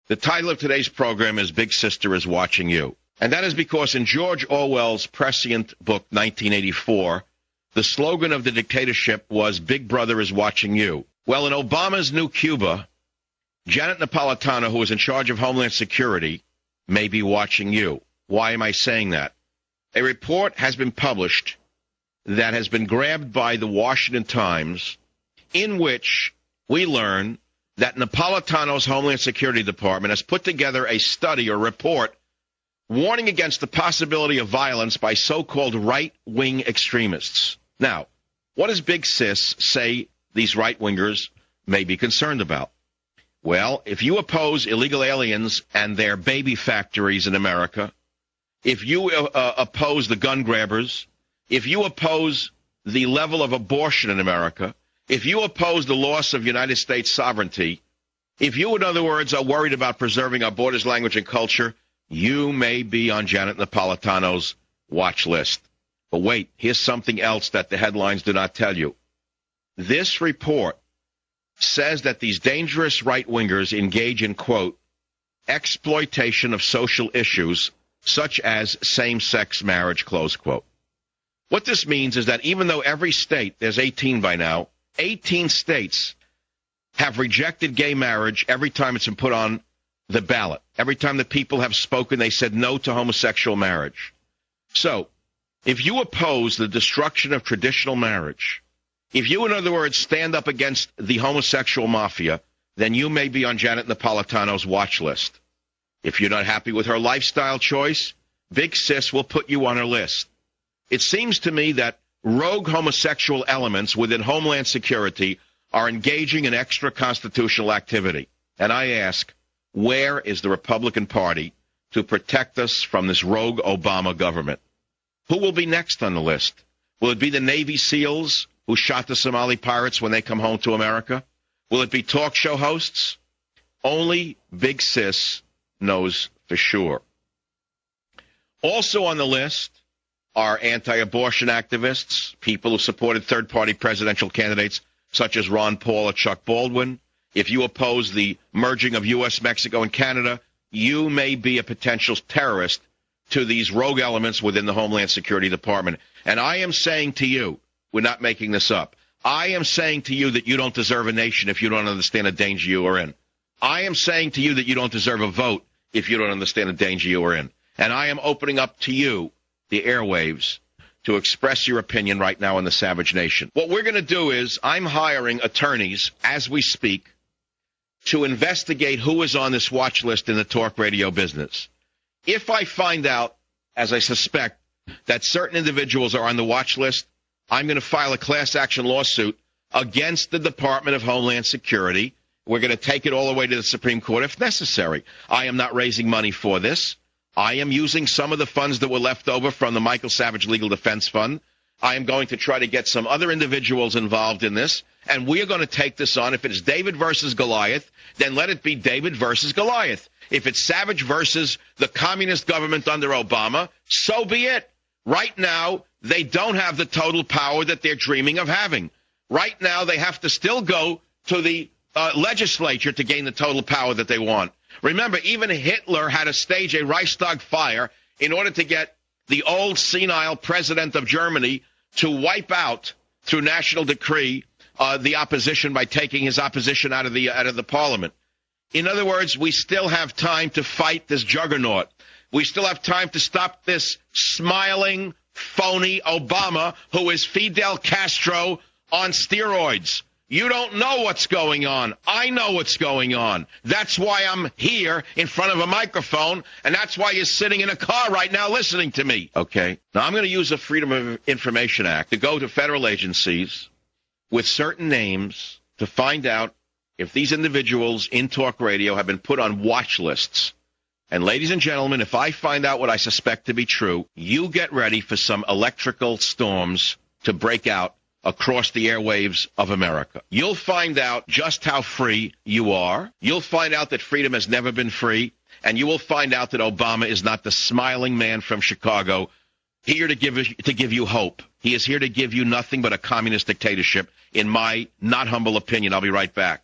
The title of today's program is Big Sister is Watching You. And that is because in George Orwell's prescient book, 1984, the slogan of the dictatorship was Big Brother is watching you. Well, in Obama's new Cuba, Janet Napolitano, who is in charge of Homeland Security, may be watching you. Why am I saying that? A report has been published that has been grabbed by the Washington Times, in which we learn that Napolitano's Homeland Security Department has put together a study or report warning against the possibility of violence by so-called right-wing extremists. Now, what does Big Sis say these right-wingers may be concerned about? Well, if you oppose illegal aliens and their baby factories in America, if you oppose the gun grabbers, if you oppose the level of abortion in America, if you oppose the loss of United States sovereignty, if you, in other words, are worried about preserving our borders, language, and culture, you may be on Janet Napolitano's watch list. But wait, here's something else that the headlines do not tell you. This report says that these dangerous right-wingers engage in, quote, exploitation of social issues such as same-sex marriage, close quote. What this means is that even though every state, there's 18 by now, 18 states have rejected gay marriage every time it's been put on the ballot. Every time the people have spoken, they said no to homosexual marriage. So, if you oppose the destruction of traditional marriage, if you, in other words, stand up against the homosexual mafia, then you may be on Janet Napolitano's watch list. If you're not happy with her lifestyle choice, Big Sis will put you on her list. It seems to me that rogue homosexual elements within Homeland Security are engaging in extra-constitutional activity. And I ask, where is the Republican Party to protect us from this rogue Obama government? Who will be next on the list? Will it be the Navy SEALs who shot the Somali pirates when they come home to America? Will it be talk show hosts? Only Big Sis knows for sure. Also on the list are anti-abortion activists, people who supported third-party presidential candidates such as Ron Paul or Chuck Baldwin. If you oppose the merging of U.S., Mexico, and Canada, you may be a potential terrorist to these rogue elements within the Homeland Security Department. And I am saying to you, we're not making this up, I am saying to you that you don't deserve a nation if you don't understand the danger you are in. I am saying to you that you don't deserve a vote if you don't understand the danger you are in. And I am opening up to you the airwaves to express your opinion right now in the Savage Nation. What we're going to do is I'm hiring attorneys as we speak to investigate who is on this watch list in the talk radio business. If I find out, as I suspect, that certain individuals are on the watch list, I'm going to file a class action lawsuit against the Department of Homeland Security. We're going to take it all the way to the Supreme Court if necessary. I am not raising money for this. I am using some of the funds that were left over from the Michael Savage Legal Defense Fund. I am going to try to get some other individuals involved in this, and we are going to take this on. If it's David versus Goliath, then let it be David versus Goliath. If it's Savage versus the communist government under Obama, so be it. Right now, they don't have the total power that they're dreaming of having. Right now, they have to still go to the legislature to gain the total power that they want. Remember, even Hitler had to stage a Reichstag fire in order to get the old senile president of Germany to wipe out, through national decree, the opposition by taking his opposition out of the parliament. In other words, we still have time to fight this juggernaut. We still have time to stop this smiling, phony Obama who is Fidel Castro on steroids. You don't know what's going on. I know what's going on. That's why I'm here in front of a microphone, and that's why you're sitting in a car right now listening to me. Okay? Now, I'm going to use the Freedom of Information Act to go to federal agencies with certain names to find out if these individuals in talk radio have been put on watch lists. And ladies and gentlemen, if I find out what I suspect to be true, you get ready for some electrical storms to break out across the airwaves of America. You'll find out just how free you are. You'll find out that freedom has never been free. And you will find out that Obama is not the smiling man from Chicago here to give you hope. He is here to give you nothing but a communist dictatorship, in my not humble opinion. I'll be right back.